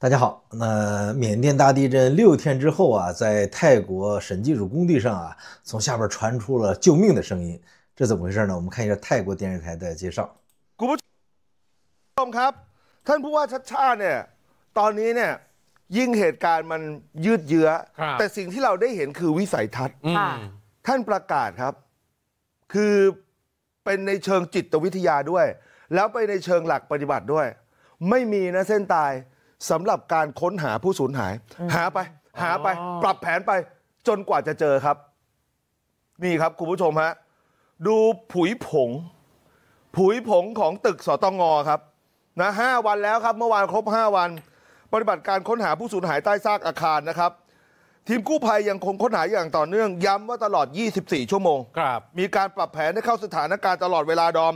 大家好，缅甸大地震6天之后啊，在泰国审技术工地上啊，从下边传出了救命的声音，这怎么回事呢？我们看一下泰国电视台的介绍。คุณผู้ชมครับท่านผู้ว่าชัดชาติเนี่ยตอนนี้เนี่ยยิ่งเหตุการณ์มันยืดเยื้อแต่สิ่งที่เราได้เห็นคือวิสัยทัศน์ท่านประกาศครับคือเป็นในเชิงจิตวิทยาด้วยแล้วไปในเชิงหลักปฏิบัติด้วยไม่มีนะเส้นตายสำหรับการค้นหาผู้สูญหายหาไปปรับแผนไปจนกว่าจะเจอครับนี่ครับคุณผู้ชมฮะดูผุยผงของตึกสตงครับนะ5 วันแล้วครับเมื่อวานครบ5 วันปฏิบัติการค้นหาผู้สูญหายใต้ซากอาคารนะครับทีมกู้ภัยยังคงค้นหาอย่างต่อเนื่องย้ำว่าตลอด24 ชั่วโมงมีการปรับแผนให้เข้าสถานการณ์ตลอดเวลาดอม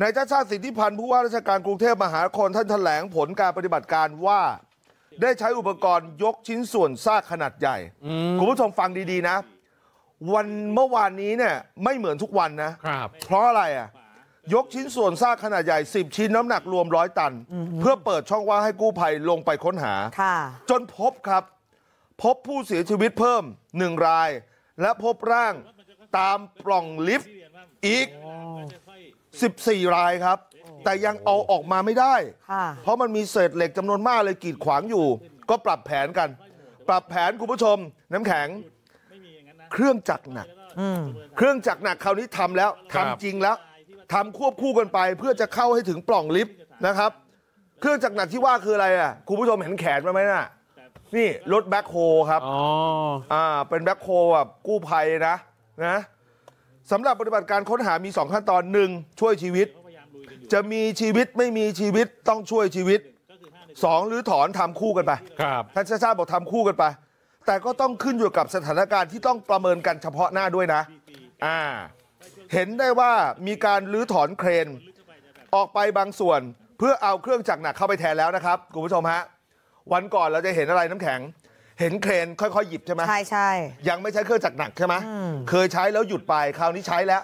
นายชาติชาติสิทธิพันธ์ผู้ว่าราชการกรุงเทพมหานครท่านแถลงผลการปฏิบัติการว่าได้ใช้อุปกรณ์ยกชิ้นส่วนซากขนาดใหญ่คุณผู้ชมฟังดีๆนะวันเมื่อวานนี้เนี่ยไม่เหมือนทุกวันนะเพราะอะไรอ่ะยกชิ้นส่วนซากขนาดใหญ่10 ชิ้นน้ำหนักรวม100 ตันเพื่อเปิดช่องว่างให้กู้ภัยลงไปค้นหาจนพบผู้เสียชีวิตเพิ่ม1 รายและพบร่างตามปล่องลิฟต์อีก14 รายครับแต่ยังเอาออกมาไม่ได้เพราะมันมีเศษเหล็กจำนวนมากเลยกีดขวางอยู่ก็ปรับแผนกันปรับแผนคุณผู้ชมน้ำแข็งเครื่องจักรหนักคราวนี้ทำแล้วทำจริงแล้วทำควบคู่กันไปเพื่อจะเข้าให้ถึงปล่องลิฟต์นะครับเครื่องจักรหนักที่ว่าคืออะไรอ่ะคุณผู้ชมเห็นแขนไหมน่ะนี่รถแบ็คโฮครับเป็นแบ็คโฮแบบกู้ภัยนะสำหรับปฏิบัติการค้นหามี2 ขั้นตอน1ช่วยชีวิตจะมีชีวิตไม่มีชีวิตต้องช่วยชีวิต2หรือถอนทำคู่กันไปท่านชาติชาติบอกทำคู่กันไปแต่ก็ต้องขึ้นอยู่กับสถานการณ์ที่ต้องประเมินกันเฉพาะหน้าด้วยนะเห็นได้ว่ามีการรื้อถอนเครนออกไปบางส่วนเพื่อเอาเครื่องจักรหนักเข้าไปแทนแล้วนะครับคุณผู้ชมฮะวันก่อนเราจะเห็นอะไรน้ำแข็งเห็นเครนค่อยๆหยิบใช่ไหมใช่ยังไม่ใช้เครื่องจักรหนักใช่ไหมเคยใช้แล้วหยุดไปคราวนี้ใช้แล้ว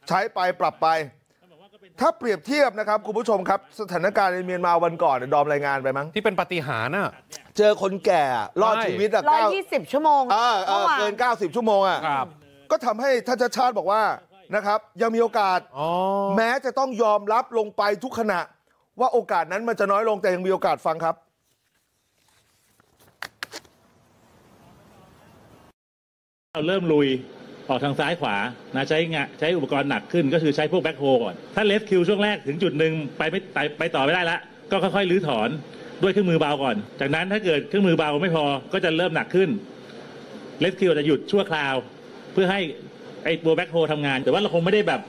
ใช้ไปปรับไปถ้าเปรียบเทียบนะครับคุณผู้ชมครับสถานการณ์ในเมียนมาวันก่อนดอมรายงานไปมั้งที่เป็นปาฏิหาริย์น่ะเจอคนแก่รอดชีวิต120 ชั่วโมงเกิน90 ชั่วโมงก็ทำให้ท่านชาติบอกว่านะครับยังมีโอกาสแม้จะต้องยอมรับลงไปทุกขณะว่าโอกาสนั้นมันจะน้อยลงแต่ยังมีโอกาสฟังครับเราเริ่มลุยออกทางซ้ายขวานะใช้อุปกรณ์หนักขึ้นก็คือใช้พวกแบ็คโฮก่อนถ้าเลสคิวช่วงแรกถึงจุดหนึ่งไปต่อไม่ได้ละก็ค่อยๆรื้อถอนด้วยเครื่องมือเบาก่อนจากนั้นถ้าเกิดเครื่องมือเบาไม่พอก็จะเริ่มหนักขึ้นเลสคิวจะหยุดชั่วคราวเพื่อให้ไอ้ตัวแบ็คโฮทำงานแต่ว่าเราคงไม่ได้แบบ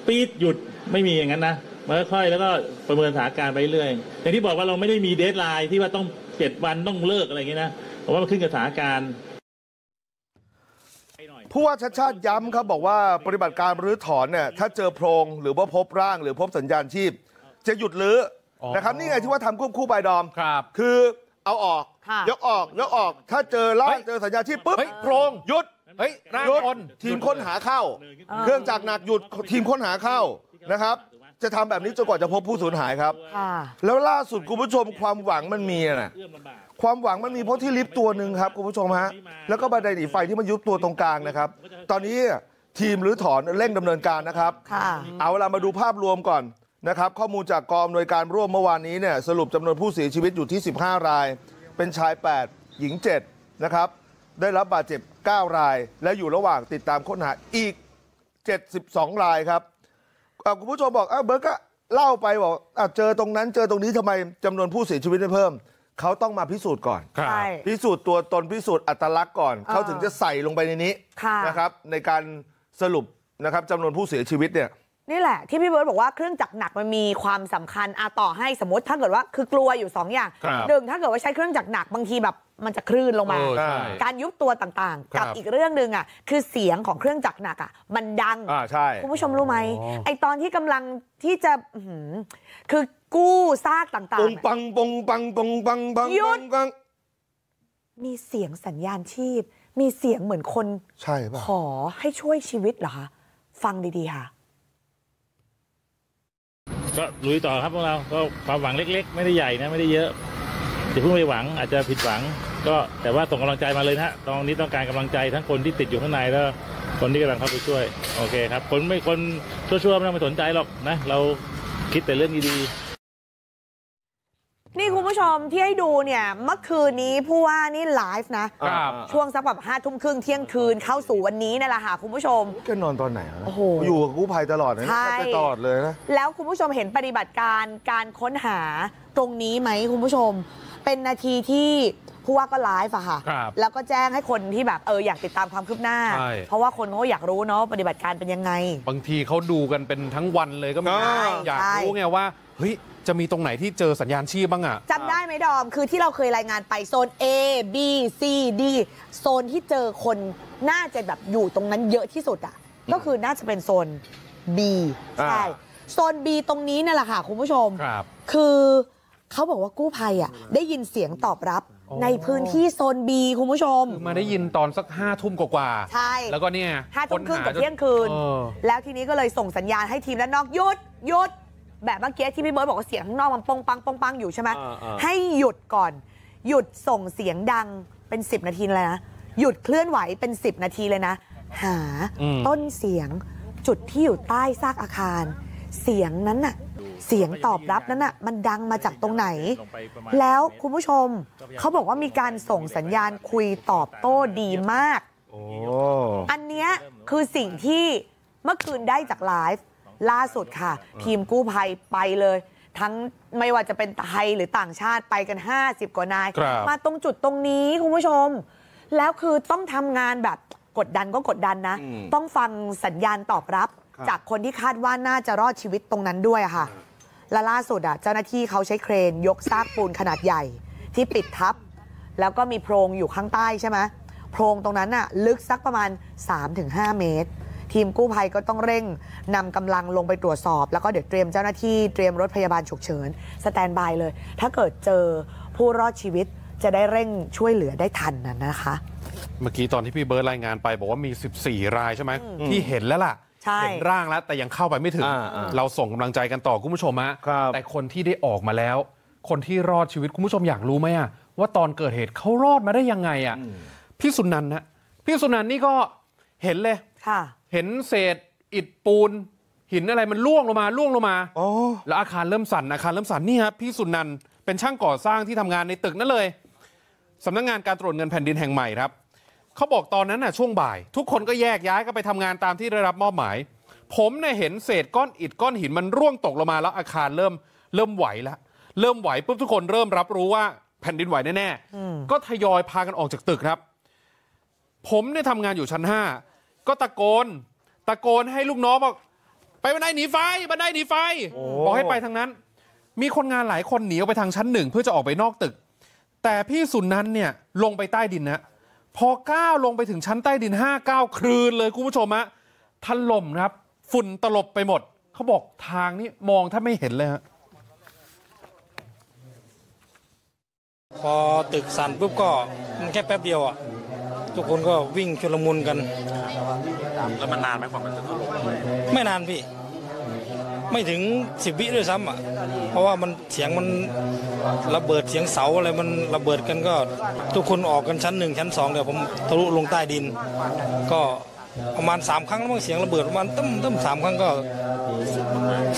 ปี๊ดหยุดไม่มีอย่างนั้นนะมาค่อยๆแล้วก็ประเมินสถานการณ์ไปเรื่อยอย่างที่บอกว่าเราไม่ได้มีเดดไลน์ที่ว่าต้อง7 วันต้องเลิกอะไรอย่างเงี้ยนะเพราะว่ามันขึ้นกับสถานการณ์ผู้ว่าชัดชาติย้ำครับบอกว่าปฏิบัติการรื้อถอนเนี่ยถ้าเจอโพรงหรือว่าพบร่างหรือพบสัญญาณชีพจะหยุดรื้อนะครับนี่ไงที่ว่าทำควบคู่ไปดอมคือเอาออกยกออกถ้าเจอร่างเจอสัญญาณชีพปุ๊บโพรงหยุดหยุดทีมค้นหาเข้าเครื่องจักรหนักหยุดทีมค้นหาเข้านะครับจะทำแบบนี้จนกว่าจะพบผู้สูญหายครับแล้วล่าสุดคุณผู้ชมความหวังมันมีนะความหวังมันมีเพราะที่ลิฟต์ตัวหนึ่งครับคุณผู้ชมฮะแล้วก็บันไดหนีไฟที่มันยุบตัวตรงกลางนะครับตอนนี้ทีมรื้อถอนเร่งดำเนินการนะครับเอาเวลามาดูภาพรวมก่อนนะครับข้อมูลจากกองอำนวยการร่วมเมื่อวานนี้เนี่ยสรุปจำนวนผู้เสียชีวิตอยู่ที่15 รายเป็นชาย8หญิง7นะครับได้รับบาดเจ็บ9 รายและอยู่ระหว่างติดตามค้นหาอีก72 รายครับคุณผู้ชมบอกเบิร์ตก็เล่าไปบอกเจอตรงนั้นเจอตรงนี้ทำไมจำนวนผู้เสียชีวิตไม่เพิ่มเขาต้องมาพิสูจน์ก่อนพิสูจน์ตัวตนพิสูจน์อัตลักษณ์ก่อนเขาถึงจะใส่ลงไปในนี้นะครับในการสรุปนะครับจำนวนผู้เสียชีวิตเนี่ยนี่แหละที่พี่เบิร์ตบอกว่าเครื่องจักรหนักมันมีความสำคัญต่อให้สมมติถ้าเกิดว่าคือกลัวอยู่2 อย่าง1ถ้าเกิดว่าใช้เครื่องจักรหนักบางทีแบบมันจะคลื่นลงมาการยุบตัวต่างๆกับอีกเรื่องหนึ่งคือเสียงของเครื่องจักรหนักมันดังคุณผู้ชมรู้ไหมไอตอนที่กำลังที่จะคือกู้ซากต่างๆปังยุดมีเสียงสัญญาณชีพมีเสียงเหมือนคนขอให้ช่วยชีวิตเหรอคะฟังดีๆค่ะก็ลุยต่อครับพวกเราก็ความหวังเล็กๆไม่ได้ใหญ่นะไม่ได้เยอะ อย่าเพิ่งไปหวังอาจจะผิดหวังก็แต่ว่าส่งกำลังใจมาเลยนะตอนนี้ต้องการกำลังใจทั้งคนที่ติดอยู่ข้างในแล้วคนที่กำลังเข้าไปช่วยโอเคครับคนชั่วๆไม่ต้องไปสนใจหรอกนะเราคิดแต่เรื่องดีๆนี่คุณผู้ชมที่ให้ดูเนี่ยเมื่อคืนนี้ผู้ว่านี่ไลฟ์นะช่วงสักแบบ5 ทุ่มครึ่งเที่ยงคืนเข้าสู่วันนี้นี่แหละค่ะคุณผู้ชมแกนอนตอนไหนโอ้โห อ อยู่กับกู้ภัยตลอดนะตลอดเลยนะแล้วคุณผู้ชมเห็นปฏิบัติการการค้นหาตรงนี้ไหมคุณผู้ชมเป็นนาทีที่ผู้ว่าก็ไลฟ์อะค่ะแล้วก็แจ้งให้คนที่แบบอยากติดตามความคืบหน้าเพราะว่าคนเขาอยากรู้เนาะปฏิบัติการเป็นยังไงบางทีเขาดูกันเป็นทั้งวันเลยก็มีอยากรู้ไงว่าเฮ้ยจะมีตรงไหนที่เจอสัญญาณชีพบ้างอะจำได้ไหมดอมคือที่เราเคยรายงานไปโซน A B C D โซนที่เจอคนน่าจะแบบอยู่ตรงนั้นเยอะที่สุดอะก็คือน่าจะเป็นโซน B ใช่โซน B ตรงนี้นั่นแหละค่ะคุณผู้ชมคือเขาบอกว่ากู้ภัยอะได้ยินเสียงตอบรับในพื้นที่โซน B คุณผู้ชมมาได้ยินตอนสัก5 ทุ่มกว่าใช่แล้วก็เนี่ย5 ทุ่มครึ่งกับเที่ยงคืนแล้วทีนี้ก็เลยส่งสัญญาณให้ทีมด้านนอกหยุดแบบเมื่อกี้ที่พี่เบิร์ดบอกว่าเสียงข้างนอกมันปงปังอยู่ใช่ไหมให้หยุดก่อนหยุดส่งเสียงดังเป็น10 นาทีเลยนะหยุดเคลื่อนไหวเป็น10 นาทีเลยนะหาต้นเสียงจุดที่อยู่ใต้ซากอาคารเสียงนั้นน่ะเสียงตอบรับนั้นน่ะมันดังมาจากตรงไหนแล้วคุณผู้ชมเขาบอกว่ามีการส่งสัญญาณคุยตอบโต้ดีมากอันเนี้ยคือสิ่งที่เมื่อคืนได้จากไลฟ์ล่าสุดค่ะทีมกู้ภัยไปเลยทั้งไม่ว่าจะเป็นไทยหรือต่างชาติไปกัน50 กว่านายมาตรงจุดตรงนี้คุณผู้ชมแล้วคือต้องทำงานแบบกดดันก็กดดันนะต้องฟังสัญญาณตอบรับจากคนที่คาดว่าน่าจะรอดชีวิตตรงนั้นด้วยค่ะและล่าสุดเจ้าหน้าที่เขาใช้เครนยกซากปูนขนาดใหญ่ที่ปิดทับแล้วก็มีโพรงอยู่ข้างใต้ใช่ไหมโพรงตรงนั้นลึกสักประมาณ 3-5 เมตรทีมกู้ภัยก็ต้องเร่งนำกำลังลงไปตรวจสอบแล้วก็เดี๋ยวเตรียมเจ้าหน้าที่เตรียมรถพยาบาลฉุกเฉินสแตนบายเลยถ้าเกิดเจอผู้รอดชีวิตจะได้เร่งช่วยเหลือได้ทันนะคะเมื่อกี้ตอนที่พี่เบิร์ดรายงานไปบอกว่ามี14 รายใช่ไหมที่เห็นแล้วล่ะเห็นร่างแล้วแต่ยังเข้าไปไม่ถึงเราส่งกำลังใจกันต่อคุณผู้ชมฮะแต่คนที่ได้ออกมาแล้วคนที่รอดชีวิตคุณผู้ชมอยากรู้ไหมว่าตอนเกิดเหตุเขารอดมาได้ยังไงพี่สุนันท์นะพี่สุนันท์นี่ก็เห็นเลยเห็นเศษอิฐปูนหินอะไรมันล่วงลงมาแล้วอาคารเริ่มสั่นนี่ครับพี่สุนันท์เป็นช่างก่อสร้างที่ทำงานในตึกนั่นเลยสำนักงานการตรวจเงินแผ่นดินแห่งใหม่ครับเขาบอกตอนนั้นช่วงบ่ายทุกคนก็แยกย้ายก็ไปทำงานตามที่ได้รับมอบหมายผมเนี่ยเห็นเศษก้อนอิฐก้อนหินมันร่วงตกลงมาแล้วอาคารเริ่มไหวแล้วเริ่มไหวปุ๊บทุกคนเริ่มรับรู้ว่าแผ่นดินไหวแน่ๆก็ทยอยพากันออกจากตึกครับผมเนี่ยทำงานอยู่ชั้น5ก็ตะโกนให้ลูกน้องบอกไปบันไดหนีไฟบอกให้ไปทางนั้นมีคนงานหลายคนหนีออกไปทางชั้น1เพื่อจะออกไปนอกตึกแต่พี่สุนันท์เนี่ยลงไปใต้ดินนะพอก้าวลงไปถึงชั้นใต้ดิน5-9 คลืนเลยคุณผู้ชมถล่มครับฝุ่นตลบไปหมดเขาบอกทางนี้มองถ้าไม่เห็นเลยฮะพอตึกสั่นปุ๊บก็มันแค่แป๊บเดียวทุกคนก็วิ่งชุลมุนกันแล้วมันนานไหมกว่ามันจะถล่มไม่นานพี่ไม่ถึง10 วิด้วยซ้ำเพราะว่ามันเสียงมันระเบิดเสียงเสาอะไรมันระเบิดกันก็ทุกคนออกกันชั้น1ชั้น2เดี๋ยวผมทะลุลงใต้ดินก็ประมาณ3 ครั้งแล้วมั้งเสียงระเบิดประมาณตึ้ม3 ครั้งก็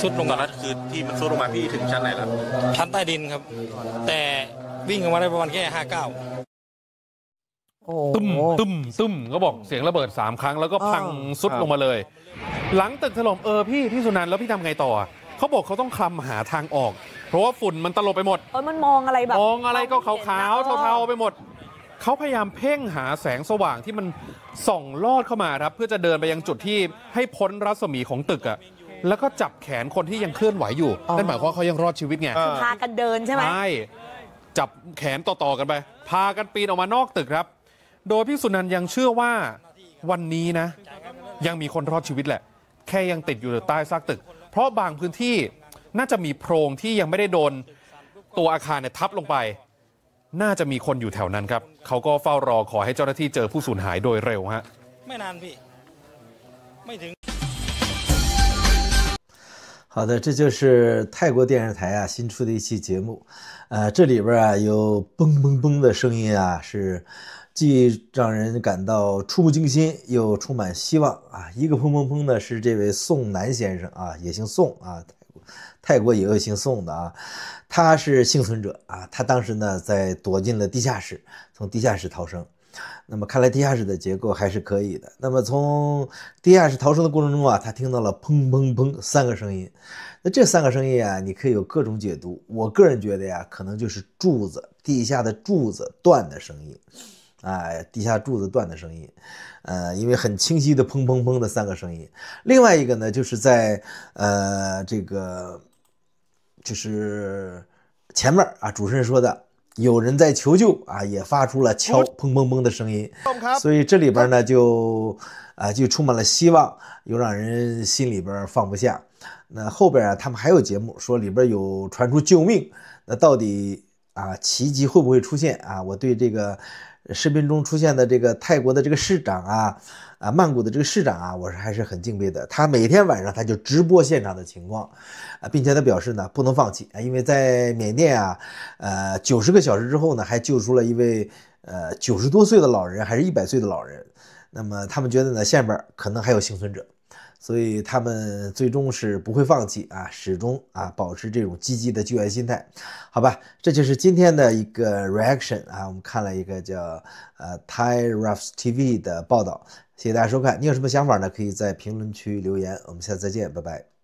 สุดลงตอนนั้นคือที่มันสุดลงมาพี่ถึงชั้นไหนล่ะชั้นใต้ดินครับแต่วิ่งออกมาได้ประมาณแค่5-9ตึ้มก็บอกเสียงระเบิด3 ครั้งแล้วก็พังสุดลงมาเลยหลังตึกถล่มพี่สุนันท์แล้วพี่ทำไงต่อเขาบอกเขาต้องคลำหาทางออกเพราะว่าฝุ่นมันตลบไปหมดมันมองอะไรแบบมองอะไรก็ขาวๆเทาๆไปหมดเขาพยายามเพ่งหาแสงสว่างที่มันส่องลอดเข้ามาครับเพื่อจะเดินไปยังจุดที่ให้พ้นรัศมีของตึกแล้วก็จับแขนคนที่ยังเคลื่อนไหวอยู่นั่นหมายความว่าเขายังรอดชีวิตไงพากันเดินใช่ไหมใช่จับแขนต่อๆกันไปพากันปีนออกมานอกตึกครับโดยพี่สุนันท์ยังเชื่อว่าวันนี้นะยังมีคนรอดชีวิตแหละแค่ยังติดอยู่ใต้ซากตึกเพราะบางพื้นที่น่าจะมีโพรงที่ยังไม่ได้โดนตัวอาคารทับลงไปน่าจะมีคนอยู่แถวนั้นครับเขาก็เฝ้ารอขอให้เจ้าหน้าที่เจอผู้สูญหายโดยเร็วฮะไม่นานพี่ไม่ถึง好好的，这就是泰国电视台啊新出的一期节目，这里边啊有嘣嘣嘣的声音啊，是既让人感到触目惊心，又充满希望啊。一个砰砰砰呢是这位宋南先生啊，也姓宋啊，泰国也有姓宋的啊，他是幸存者啊，他当时呢躲进了地下室，从地下室逃生。那么看来地下室的结构还是可以的。那么从地下室逃生的过程中啊，他听到了砰砰砰3个声音。那这3个声音啊，你可以有各种解读。我个人觉得呀，可能就是地下的柱子断的声音，地下柱子断的声音。因为很清晰的砰砰砰的3个声音。另外一个呢，就是在就是前面啊，主持人说的。有人在求救啊，也发出了敲砰砰砰的声音，所以这里边呢就充满了希望，又让人心里边放不下。那后边啊，他们还有节目说里边有传出救命，那到底奇迹会不会出现啊？我对这个视频中出现的这个泰国的这个市长曼谷的这个市长啊，我是还是很敬佩的。他每天晚上他就直播现场的情况并且他表示呢不能放弃因为在缅甸90个小时之后呢，还救出了一位90多岁的老人，还是100岁的老人。那么他们觉得呢，下边可能还有幸存者，所以他们最终是不会放弃始终保持这种积极的救援心态。好吧，这就是今天的一个 reaction 我们看了一个叫Thai Refs TV 的报道。谢谢大家收看，你有什么想法呢？可以在评论区留言。我们下次再见，拜拜。